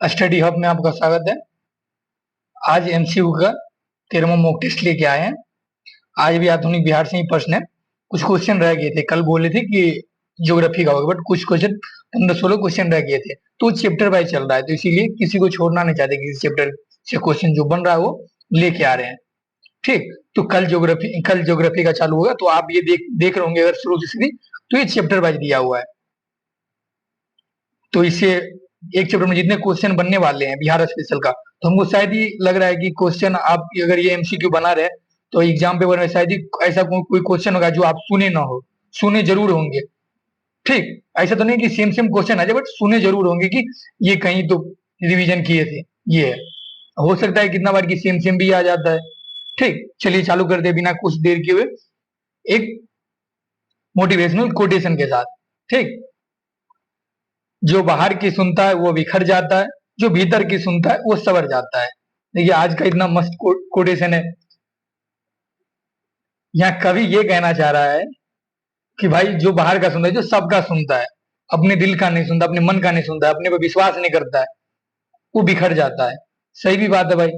Study hub में आपका स्वागत है। आज एमसीक्यू का 13वां मॉक टेस्ट लेके आए हैं। आज भी आधुनिक बिहार से ही प्रश्न है। कुछ क्वेश्चन रह गए थे, कल बोले थे कि ज्योग्राफी का होगा, बट कुछ क्वेश्चन 15-16 क्वेश्चन रह गए थे, तो चैप्टर वाइज चल रहा है, तो इसीलिए किसी को छोड़ना नहीं चाहते, किसी चैप्टर से क्वेश्चन जो बन रहा है वो लेके आ रहे हैं। ठीक, तो कल ज्योग्राफी का चालू होगा, तो आप ये देख रहे होंगे अगर शुरू से, तो ये चैप्टर वाइज दिया हुआ है। तो इससे एक चैप्टर में जितने क्वेश्चन बनने वाले हैं बिहार स्पेशल का, तो हमको शायद ही लग रहा है कि क्वेश्चन आप अगर ये एमसीक्यू बना रहे हैं तो एग्जाम पेपर में शायद ही ऐसा कोई क्वेश्चन होगा जो आप सुने ना हो। सुने जरूर होंगे। ठीक, ऐसा तो नहीं कि सेम सेम क्वेश्चन आ जाए, बट सुने जरूर होंगे कि ये कहीं तो रिवीजन किए थे। ये है, हो सकता है कितना बार की सेम सेम भी आ जाता है। ठीक, चलिए चालू कर दे बिना कुछ देर के हुए एक मोटिवेशनल कोटेशन के साथ। ठीक, जो बाहर की सुनता है वो बिखर जाता है, जो भीतर की सुनता है वो सवर जाता है। देखिए आज का इतना मस्त कोटेशन है। यहाँ कवि ये कहना चाह रहा है कि भाई जो बाहर का सुनता है, जो सबका सुनता है, अपने दिल का नहीं सुनता, अपने मन का नहीं सुनता, अपने पर विश्वास नहीं करता है, वो बिखर जाता है। सही भी बात है भाई,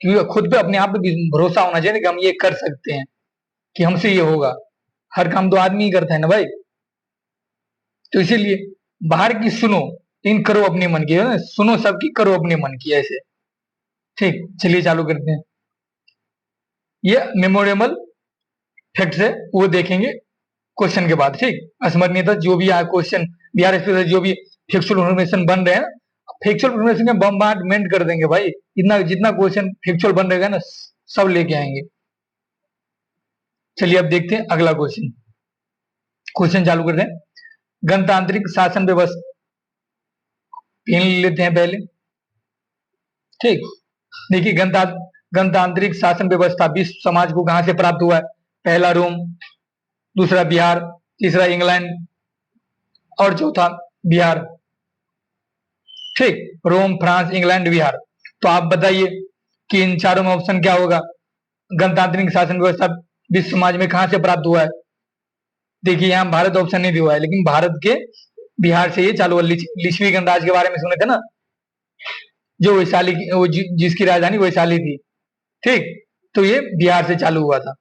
क्योंकि खुद पे अपने आप पे भरोसा होना चाहिए कि हम ये कर सकते हैं, कि हमसे ये होगा। हर काम तो आदमी ही करता है ना भाई। तो इसीलिए बाहर की सुनो लेकिन करो अपने मन की, सुनो सबकी करो अपने मन की, ऐसे। ठीक, चलिए चालू करते हैं। ये मेमोरेबल फैक्ट है, वो देखेंगे क्वेश्चन के बाद। ठीक, स्मरणीयता जो भी क्वेश्चन बिहार स्पेशल जो भी फैक्चुअल इन्फॉर्मेशन बन रहे हैं, फैक्चुअल इन्फॉर्मेशन में बम्बार्डमेंट कर देंगे भाई। इतना जितना क्वेश्चन फैक्चुअल बन रहेगा ना, सब लेके आएंगे। चलिए अब देखते हैं अगला क्वेश्चन। क्वेश्चन चालू करते हैं। गणतांत्रिक शासन व्यवस्था, पेन लेते हैं पहले। ठीक, देखिए गणतांत्रिक शासन व्यवस्था विश्व समाज को कहां से प्राप्त हुआ है? पहला रोम, दूसरा बिहार, तीसरा इंग्लैंड और चौथा बिहार। ठीक, रोम, फ्रांस, इंग्लैंड, बिहार। तो आप बताइए कि इन चारों में ऑप्शन क्या होगा? गणतांत्रिक शासन व्यवस्था विश्व समाज में कहां से प्राप्त हुआ है? देखिए यहाँ भारत ऑप्शन नहीं दिया है, लेकिन भारत के बिहार से ये चालू हुआ। लिच्छवी गणराज्य के बारे में सुने थे ना, जो वैशाली जिसकी राजधानी वैशाली थी। ठीक, तो ये बिहार से चालू हुआ था।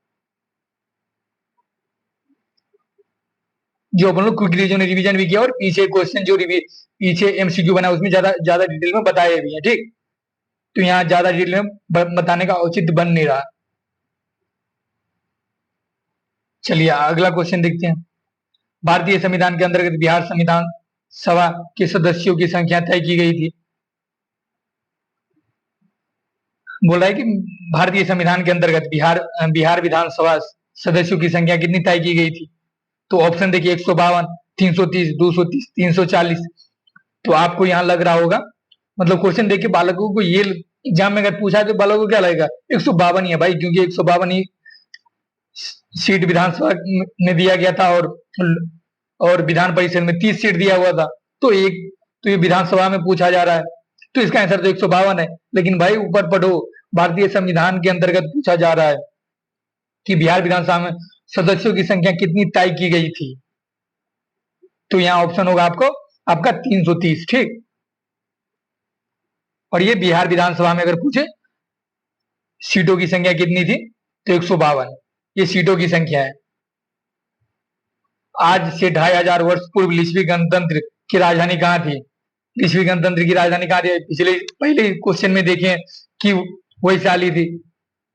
जो अपन लोग क्विक रिवीजन भी किया, और पीछे क्वेश्चन जो पीछे एमसीक्यू बना उसमें ज्यादा ज्यादा डिटेल में बताए भी हैं। ठीक, तो यहाँ ज्यादा डिटेल में बताने का औचित्य बन नहीं रहा। चलिए अगला क्वेश्चन देखते हैं। भारतीय संविधान के अंतर्गत बिहार संविधान सभा के सदस्यों की संख्या तय की गई थी। बोल रहा है कि भारतीय संविधान के अंतर्गत बिहार विधानसभा सदस्यों की संख्या कितनी तय की गई थी? तो ऑप्शन देखिए 152, 330, 230, 340। तो आपको यहाँ लग रहा होगा, मतलब क्वेश्चन देखिए बालकों को ये एग्जाम में अगर पूछा तो बालकों को क्या लगेगा? 152 ही है भाई, क्योंकि 152 ही सीट विधानसभा में दिया गया था, और विधान परिषद में 30 सीट दिया हुआ था। तो ये विधानसभा में पूछा जा रहा है, तो इसका आंसर तो 152 है। लेकिन भाई ऊपर पढ़ो, भारतीय संविधान के अंतर्गत पूछा जा रहा है कि बिहार विधानसभा में सदस्यों की संख्या कितनी तय की गई थी। तो यहाँ ऑप्शन होगा आपका 330। ठीक, और ये बिहार विधानसभा में अगर पूछे सीटों की संख्या कितनी थी, तो 152 ये सीटों की संख्या है। आज से 2500 वर्ष पूर्व लिच्छवी गणतंत्र की राजधानी कहाँ थी? लिच्छवी गणतंत्र की राजधानी कहाँ थी? पहले क्वेश्चन में देखें कि वैशाली थी।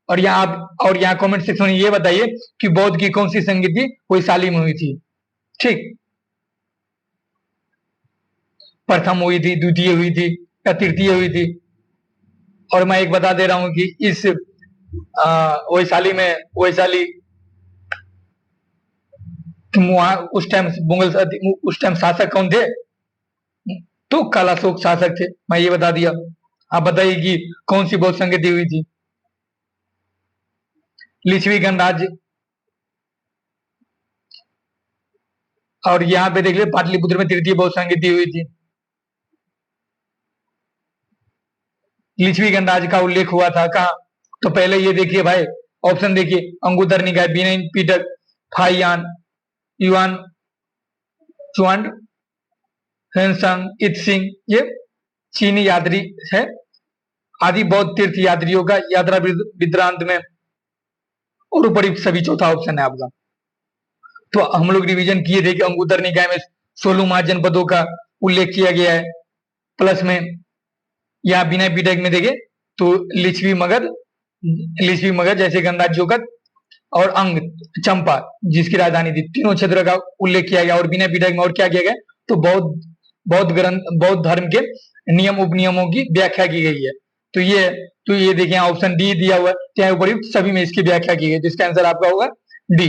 और यहाँ कमेंट सेक्शन में ये बताइए कि बौद्ध की कौन सी संगीति वैशाली में हुई थी। ठीक, प्रथम हुई थी, द्वितीय हुई थी या तृतीय हुई थी? और मैं एक बता दे रहा हूं कि इस वैशाली उस टाइम शासक कौन थे? तो कालाशोक शासक थे, मैं ये बता दिया। आप बताइए कि कौन सी बौद्ध संगीति हुई थी? लिच्छवी गणराज्य। और यहाँ पे देख लिया पाटलिपुत्र में तृतीय बौद्ध संगीति हुई थी। लिच्छवी गणराज्य का उल्लेख हुआ था कहाँ? तो पहले ये देखिए भाई, ऑप्शन देखिए, अंगुत्तर निकाय, बिनय पिटक, फाहियान, युआन चुआंड, हेनसंग, इत्सिंग, ये चीनी यात्री है। आदि बौद्ध तीर्थ यात्रियों का यात्रा वृत्तांत में, और ऊपरी सभी चौथा ऑप्शन है आपका। तो हम लोग रिवीजन किए थे कि अंगुत्तर निकाय में 16 महाजनपदों का उल्लेख किया गया है। प्लस में यहाँ विनय पिटक में देखे तो लिच्छवी मगध जैसे गणराज्यों का, और अंग चंपा जिसकी राजधानी थी, तीनों क्षेत्र का उल्लेख किया गया। और विनय पिटक में और क्या किया गया, तो बौद्ध धर्म के नियम उपनियमों की व्याख्या की गई है। तो ये देखिए ऑप्शन डी दिया हुआ है, चाहे उपयुक्त सभी में इसकी व्याख्या की गई, तो इसका आंसर आपका होगा डी।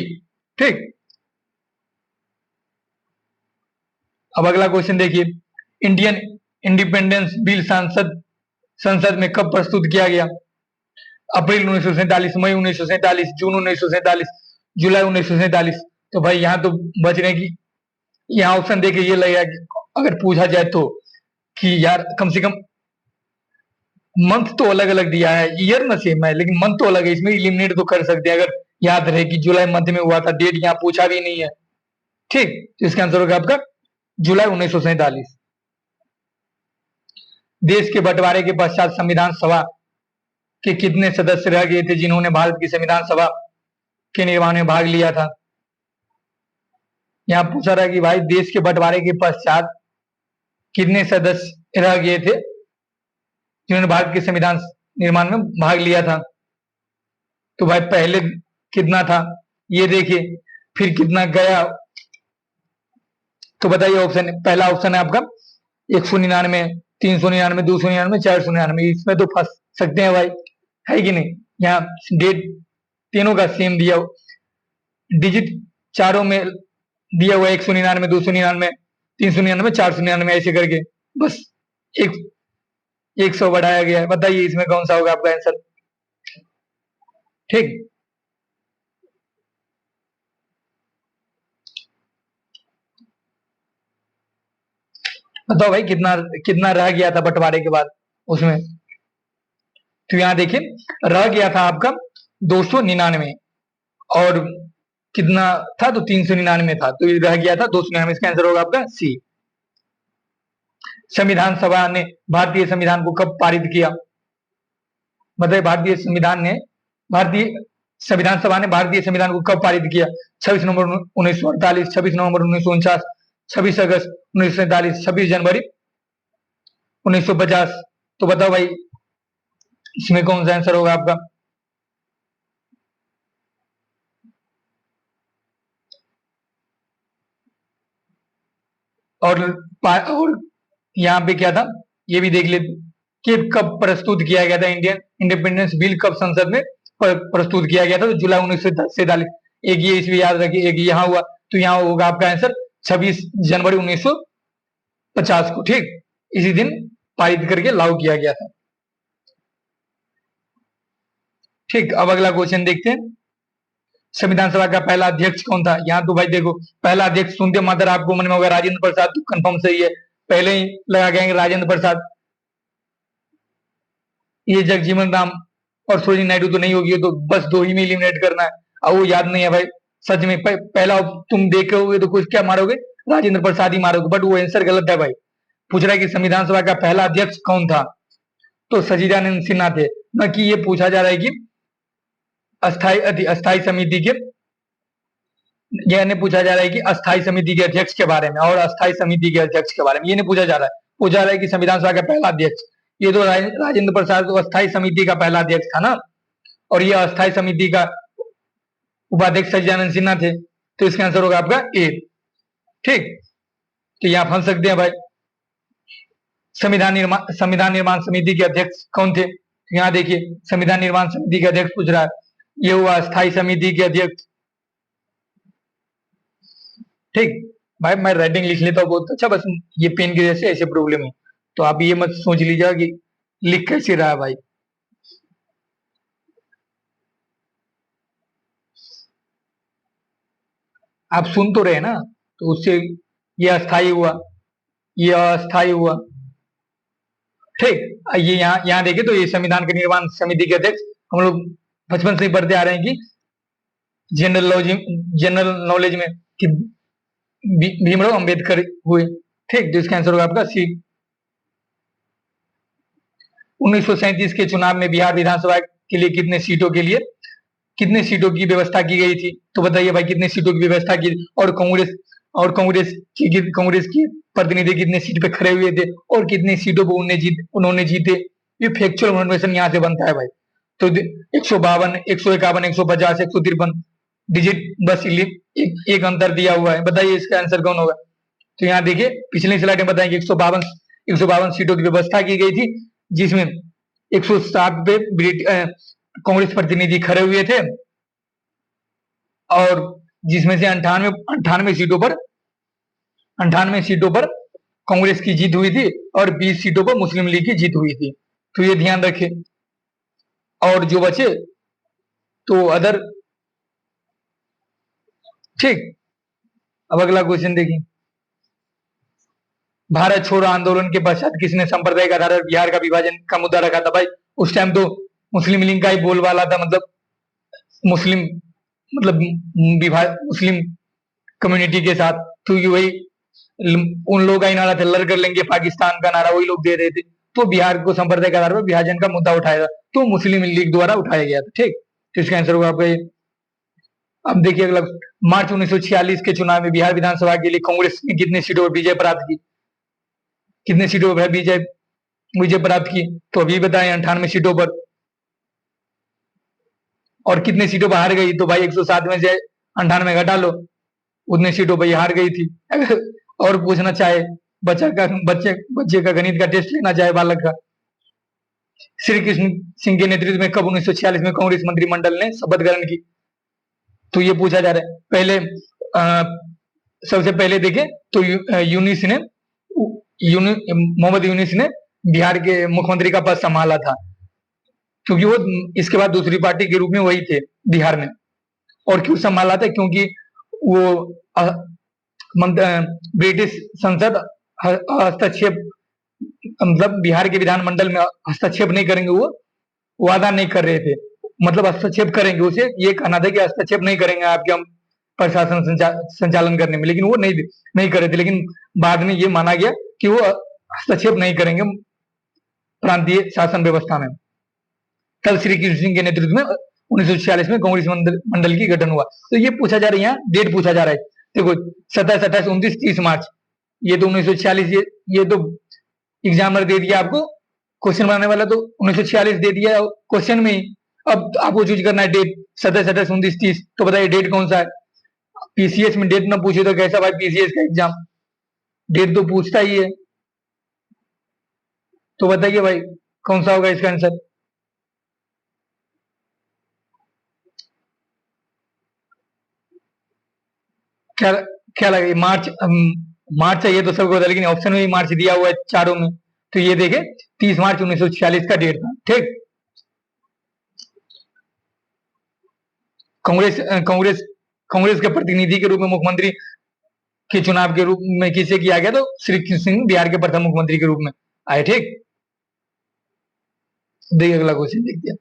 ठीक, अब अगला क्वेश्चन देखिए, इंडियन इंडिपेंडेंस बिल संसद में कब प्रस्तुत किया गया? अप्रैल 1947, मई 1947, जून 1947, जुलाई 1947। तो भाई यहाँ तो बच रहे की, यहाँ ऑप्शन देके ये लगेगा कि अगर पूछा जाए तो कि यार कम से कम मंथ तो अलग अलग दिया है, ईयर में सेम है लेकिन मंथ तो अलग है, इसमें इलिमिनेट तो कर सकते हैं अगर याद रहे कि जुलाई मंथ में हुआ था, डेट यहाँ पूछा भी नहीं है। ठीक, तो इसका आंसर होगा आपका जुलाई 1947। देश के बंटवारे के पश्चात संविधान सभा के कितने सदस्य रह गए थे जिन्होंने भारत की संविधान सभा के निर्माण में भाग लिया था? यहाँ पूछा रहा है कि भाई देश के बंटवारे के पश्चात कितने सदस्य रह गए थे जिन्होंने भारत के संविधान निर्माण में भाग लिया था? तो भाई पहले कितना था ये देखिए, फिर कितना गया, तो बताइए ऑप्शन। पहला ऑप्शन है आपका 199, 399, 299, 499। इसमें तो फंस सकते हैं भाई, है कि नहीं? यहाँ डेट तीनों का सेम दिया, डिजिट चारों में दिया हुआ 199, 299, 399, 499 ऐसे करके बस 100 बढ़ाया गया है। बताइए इसमें कौन सा होगा आपका आंसर? ठीक, बताओ भाई कितना कितना रह गया था बंटवारे के बाद उसमें? तो यहाँ देखिए रह गया था आपका 299, और कितना था तो 399 था, तो ये रह गया था 299। इसका आंसर होगा आपका सी। संविधान सभा ने भारतीय संविधान को कब पारित किया? मतलब भारतीय संविधान सभा ने भारतीय संविधान को कब पारित किया? 26 नवंबर 1948, 26 नवंबर 1949, 26 अगस्त 1947, 26 जनवरी 1950। तो बताओ भाई इसमें कौन सा आंसर होगा आपका? और यहाँ पे क्या था ये भी देख लेते कि कब प्रस्तुत किया गया था इंडियन इंडिपेंडेंस बिल, कब संसद में प्रस्तुत किया गया था? तो जुलाई 1947। एक ये इसमें याद रखिए, एक यहाँ हुआ, तो यहाँ होगा आपका आंसर 26 जनवरी 1950 को। ठीक, इसी दिन पारित करके लागू किया गया था। ठीक, अब अगला क्वेश्चन देखते हैं, संविधान सभा का पहला अध्यक्ष कौन था? यहाँ तो भाई देखो पहला अध्यक्ष सुनते मात्र आपको मन में होगा राजेंद्र प्रसाद, तो कंफर्म सही है, पहले ही लगा गए राजेंद्र प्रसाद। ये जगजीवन राम और सरोजिनी नायडू तो नहीं होगी, तो बस दो ही में एलिमिनेट करना है, और वो याद नहीं है भाई सच में। पहला तुम देखे होगे तो कुछ क्या मारोगे, राजेंद्र प्रसाद ही मारोगे, बट वो आंसर गलत है भाई। पूछ रहा है कि संविधान सभा का पहला अध्यक्ष कौन था? तो सच्चिदानंद सिन्हा थे। न कि ये पूछा जा रहा है कि अस्थाई समिति के, यह नहीं पूछा जा रहा है कि अस्थाई समिति के अध्यक्ष के बारे में और अस्थाई समिति के अध्यक्ष के बारे में, ये नहीं पूछा जा रहा है। पूछा रहा है कि संविधान सभा का पहला अध्यक्ष। ये तो राजेंद्र प्रसाद तो अस्थाई समिति का पहला अध्यक्ष था ना, और ये अस्थाई समिति का उपाध्यक्ष सच्चिदानंद सिन्हा थे, तो इसका आंसर होगा आपका ए। ठीक, तो यहाँ फंस सकते हैं भाई। संविधान निर्माण समिति के अध्यक्ष कौन थे? तो यहाँ देखिए संविधान निर्माण समिति के अध्यक्ष पूछ रहा है, ये हुआ अस्थाई समिति के अध्यक्ष। ठीक भाई, मैं राइटिंग लिख लेता हूँ बहुत अच्छा, बस ये पेन की वजह से ऐसे प्रॉब्लम है, तो आप ये मत सोच लीजिएगा कि लिख कैसे रहा है भाई। आप सुन तो रहे ना, तो उससे ये अस्थाई हुआ, ये अस्थाई हुआ। ठीक, ये यहाँ देखिए तो ये संविधान के निर्माण समिति के अध्यक्ष हम लोग बचपन से ही पढ़ते आ रहे हैं कि जनरल नॉलेज में कि भीमराव अंबेडकर हुए। ठीक, तो इसका आंसर होगा आपका सी। 1937 के चुनाव में बिहार विधानसभा के लिए कितने सीटों की व्यवस्था की गई थी? तो बताइए भाई कितने सीटों की व्यवस्था की, और कांग्रेस की प्रतिनिधि कितने सीट पे खड़े हुए थे और कितनी सीटों पर उन्होंने जीते। ये फैक्चुअल इन्फॉर्मेशन यहाँ से बनता है भाई। तो 152, 151, 150, 153 डिजिट बस एक अंतर दिया हुआ है। बताइए इसका आंसर कौन होगा? तो यहाँ देखिए पिछली स्लाइड में बताएंगे 152 सीटों की व्यवस्था की गई थी, जिसमें 107 पे कांग्रेस प्रतिनिधि खड़े हुए थे, और जिसमें से 98 सीटों पर कांग्रेस की जीत हुई थी और 20 सीटों पर मुस्लिम लीग की जीत हुई थी। तो ये ध्यान रखें। और जो बचे तो अदर। ठीक, अब अगला क्वेश्चन देखिए। भारत छोड़ो आंदोलन के पश्चात किसने सांप्रदायिक आधार पर बिहार का विभाजन का मुद्दा रखा था? भाई उस टाइम तो मुस्लिम लीग का ही बोलबाला था, मुस्लिम मुस्लिम कम्युनिटी के साथ। तो वही उन लोगों का ही नारा था, लड़ कर लेंगे पाकिस्तान का नारा वही लोग दे रहे थे। तो बिहार को सांप्रदायिक आधार पर विभाजन का मुद्दा उठाया था, तो मुस्लिम लीग द्वारा उठाया गया था। ठीक, तो इसका आंसर होगा आपका ये। अब देखिए अगला, मार्च 1946 के चुनाव में बिहार विधानसभा के लिए कांग्रेस ने कितनी सीटों पर विजय प्राप्त की? कितने सीटों पर विजय प्राप्त की? तो अभी बताएं 98 सीटों पर। और कितने सीटों पर हार गई? तो भाई 107 में से 98 घटा लो, उतने सीटों पर हार गई थी। और पूछना चाहे बच्चे का गणित का टेस्ट लेना चाहे बालक का, श्री कृष्ण सिंह के नेतृत्व में कब 1946 में कांग्रेस मंत्रिमंडल ने शपथ ग्रहण की? तो ये पूछा जा रहा है। पहले सबसे पहले देखें तो मोहम्मद यूनिस ने बिहार के मुख्यमंत्री का पद संभाला था, क्योंकि वो इसके बाद दूसरी पार्टी के रूप में वही थे बिहार में। और क्यों संभाला था? क्योंकि वो ब्रिटिश संसद हस्तक्षेप, बिहार के विधानमंडल में हस्तक्षेप नहीं करेंगे, वो वादा नहीं कर रहे थे। हस्तक्षेप करेंगे, उसे ये कहना था कि हस्तक्षेप नहीं करेंगे आपके हम प्रशासन संचालन करने में, लेकिन वो नहीं कर रहे थे। लेकिन बाद में ये माना गया कि वो हस्तक्षेप नहीं करेंगे प्रांतीय शासन व्यवस्था में। तब श्री कृष्ण सिंह के नेतृत्व में 1946 में कांग्रेस मंडल की गठन हुआ। तो ये पूछा जा रहा है, यहाँ डेट पूछा जा रहा है। देखो 27, 28, 29, 30 मार्च, ये तो 1946, ये तो एग्जामिनर दे दिया आपको, क्वेश्चन बनाने वाला तो 1946 दे दिया क्वेश्चन में ही। अब आपको चूज करना है डेट 27, 28, 29, 30। तो बताइए डेट कौन सा है? पीसीएस में डेट ना पूछे तो कैसा भाई पीसीएस का एग्जाम डेट तो पूछता ही है। तो बताइए भाई कौन सा होगा इसका आंसर? क्या क्या लगे? मार्च चाहिए तो सबको, लेकिन ऑप्शन में भी मार्च दिया हुआ है चारों में। तो ये देखे 30 मार्च 1946 का डेट था। ठीक, कांग्रेस कांग्रेस के प्रतिनिधि के रूप में मुख्यमंत्री के चुनाव के रूप में किसे किया गया? तो श्री कृष्ण सिंह बिहार के प्रथम मुख्यमंत्री के रूप में आए। ठीक, देखिए अगला क्वेश्चन देखते हैं।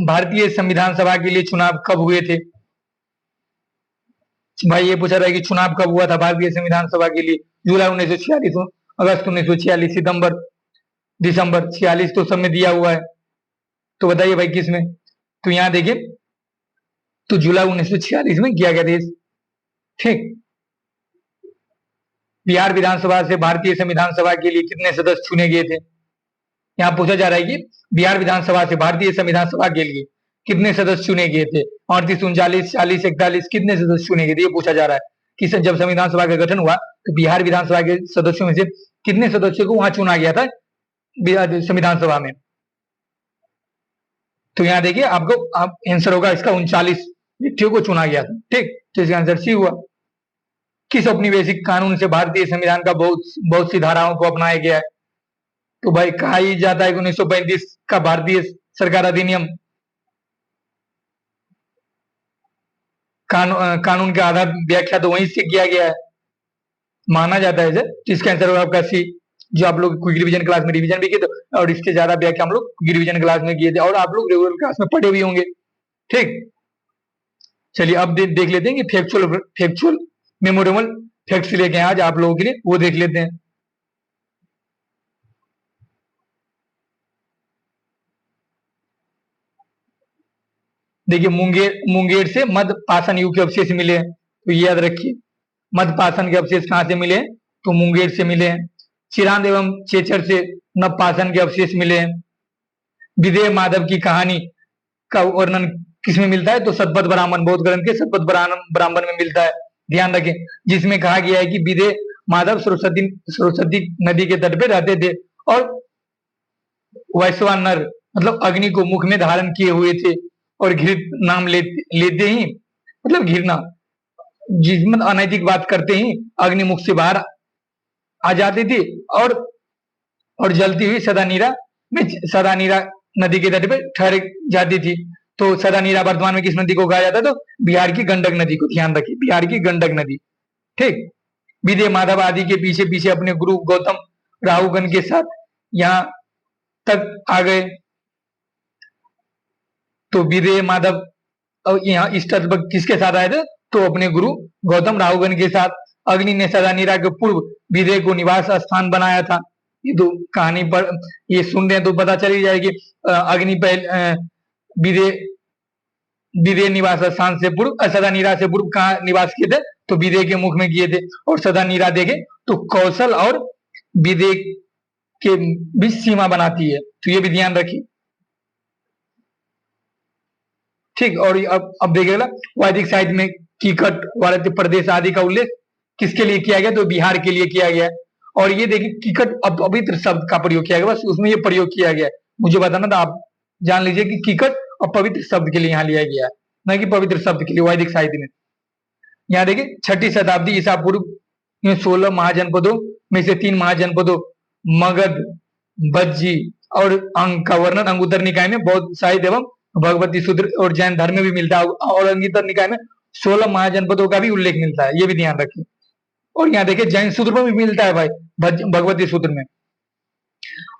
भारतीय संविधान सभा के लिए चुनाव कब हुए थे? भाई ये पूछा रहा है कि चुनाव कब हुआ था भारतीय संविधान सभा के लिए? जुलाई 1946, अगस्त 1946, सितंबर, दिसंबर 46, तो सब में दिया हुआ है। तो बताइए भाई किस में? तो यहाँ देखिए, तो जुलाई 1946 में किया गया था। ठीक, बिहार विधानसभा से भारतीय संविधान सभा के लिए कितने सदस्य चुने गए थे? यहाँ पूछा जा रहा है कि बिहार विधानसभा से भारतीय संविधान सभा के लिए कितने सदस्य चुने गए थे? 38, 39, 40, 41, कितने सदस्य चुने गए थे? ये पूछा जा रहा है कि जब संविधान सभा का गठन हुआ तो बिहार विधानसभा के सदस्यों में से कितने सदस्यों को वहां चुना गया था संविधान सभा में? तो यहाँ देखिए आपको आंसर होगा इसका 39 व्यक्तियों को चुना गया था। ठीक, तो इसका आंसर सी हुआ। किस औपनिवेशिक कानून से भारतीय संविधान का बहुत सी धाराओं को अपनाया गया है? तो भाई कहा ही जाता है 1935 का भारतीय सरकार अधिनियम कानून के आधार व्याख्या तो वहीं से किया गया है, माना जाता है। तो इसका आंसर होगा आपका सी, जो आप लोग क्विक रिवीजन क्लास में रिवीजन भी किए थे, और इसके ज्यादा व्याख्या हम लोग क्विक रिवीजन क्लास में किए थे, और आप लोग रेगुलर क्लास में पढ़े भी होंगे। ठीक, चलिए अब देख लेते हैं कि फैक्चुअल मेमोरेबल फैक्ट्स लेके आज आप लोगों के लिए वो देख लेते हैं। देखिए मुंगेर मुंगेर से मध्य पाषाण युग के अवशेष मिले हैं, तो ये याद रखिए। मध्य पाषाण के अवशेष कहाँ से मिले हैं? तो मुंगेर से मिले हैं। चिरांद एवं चेचर से नव पाषाण के अवशेष मिले हैं। विदेह माधव की कहानी का वर्णन किसमें मिलता है? तो सतपथ ब्राह्मण, बौद्ध ग्रंथ के सतपथ ब्राह्मण में मिलता है। ध्यान रखें, जिसमें कहा गया है कि विदेह माधव सरस्वती नदी के तट पे रहते थे और वैश्वानर मतलब अग्नि को मुख में धारण किए हुए थे और घृत नाम लेते ही मतलब घृणा, जिसमें अनैतिक बात करते ही अग्नि मुख से बाहर आ जाती थी और जलती हुई सदानीरा नदी के तट पे ठहर जाती थी। तो सदानीरा वर्तमान में किस नदी को कहा जाता है? तो बिहार की गंडक नदी को। ध्यान रखिए, बिहार की गंडक नदी। ठीक। विदेह माधव आदि के पीछे पीछे अपने गुरु गौतम राहुगण के साथ यहाँ तक आ गए। तो विदेह माधव यहाँ इस तट पर किसके साथ आए थे? तो अपने गुरु गौतम राहुगण के साथ। अग्नि ने सदानीरा के पूर्व विदेह को निवास स्थान बनाया था। ये तो कहानी पर ये सुन रहे हैं तो पता चल ही जाएगी। अग्नि पहले विदेह निवास स्थान से पूर्व, सदानीरा से पूर्व कहाँ निवास किए थे? तो विदेह के मुख में किए थे। और सदानीरा देखे तो कौशल और विदेह के बीच सीमा बनाती है, तो ये भी ध्यान रखिए। ठीक। और अब देखिएगा वैदिक साहित्य में कीकट, वारत्य प्रदेश आदि का उल्लेख किसके लिए किया गया? तो बिहार के लिए किया गया। और ये देखिए कीकट अपवित्र शब्द का प्रयोग किया गया, बस उसमें ये प्रयोग किया गया। मुझे बताना था, आप जान लीजिए कि कीकट अपवित्र शब्द के लिए यहाँ लिया गया है, न कि पवित्र शब्द के लिए वैदिक साहित्य में। यहाँ देखिए 6ठी शताब्दी ईसा पूर्व में 16 महाजनपदों में से 3 महाजनपदों मगध, बज्जी और अंग का वर्णन अंगुत्तर निकाय में बौद्ध साहित्य एवं भगवती सूत्र और जैन धर्म में भी मिलता है। और अंगुत्तर निकाय में 16 महाजनपदों का भी उल्लेख मिलता है, ये भी ध्यान रखिए। और यहाँ देखिए जैन सूत्र में भी मिलता है भाई, भगवती सूत्र में।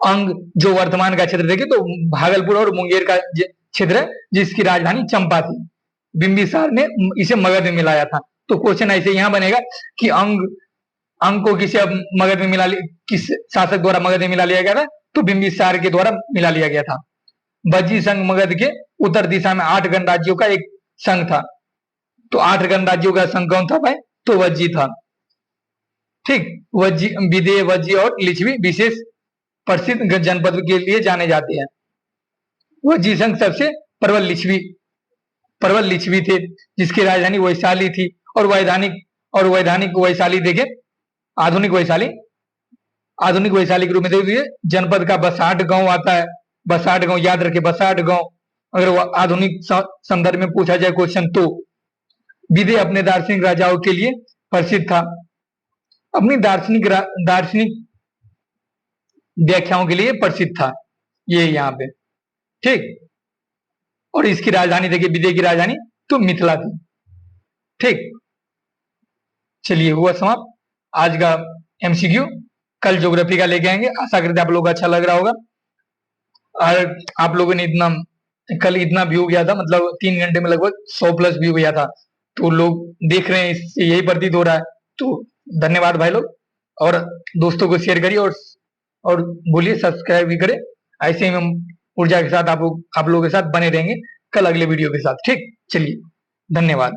अंग जो वर्तमान का क्षेत्र देखिए तो भागलपुर और मुंगेर का क्षेत्र है, जिसकी राजधानी चंपा थी। बिंबिसार ने इसे मगध में मिलाया था। तो क्वेश्चन ऐसे यहाँ बनेगा कि अंग को किस शासक द्वारा मगध में मिला लिया गया था? तो बिंबिसार के द्वारा मिला लिया गया था। बज्जी संघ मगध के उत्तर दिशा में 8 गणराज्यों का एक संघ था। तो 8 गणराज्यों का संघ कौन था भाई? तो वज्जी था। ठीक। वज्जी, विदेह, वज्जी और लिच्छवी विशेष प्रसिद्ध जनपद के लिए जाने जाते हैं। वज्जी संघ सबसे प्रबल लिच्छवी थे, जिसकी राजधानी वैशाली थी। और वैधानिक वैशाली देखे, आधुनिक वैशाली के रूप में देखिए जनपद का बसाठ गांव आता है। बसाठ गांव याद रखे, बसाठ गांव। अगर आधुनिक संदर्भ में पूछा जाए क्वेश्चन तो विदेह अपने दार्शनिक राजाओं के लिए प्रसिद्ध था, अपनी दार्शनिक व्याख्याओं के लिए प्रसिद्ध था ये यहाँ पे। ठीक। और इसकी राजधानी देखिए, विदेह की राजधानी तो मिथिला थी। ठीक। चलिए हुआ समाप्त आज का एमसीक्यू। कल ज्योग्राफी का लेके आएंगे। आशा करते आप लोगों को अच्छा लग रहा होगा। और आप लोगों ने कल इतना व्यू गया था, मतलब 3 घंटे में लगभग 100+ व्यू गया था। तो लोग देख रहे हैं, इससे यही प्रतीत हो रहा है। तो धन्यवाद भाई लोग, और दोस्तों को शेयर करिए और बोलिए सब्सक्राइब भी करें। ऐसे ही हम ऊर्जा के साथ आप लोगों के साथ बने रहेंगे कल अगले वीडियो के साथ। ठीक। चलिए धन्यवाद।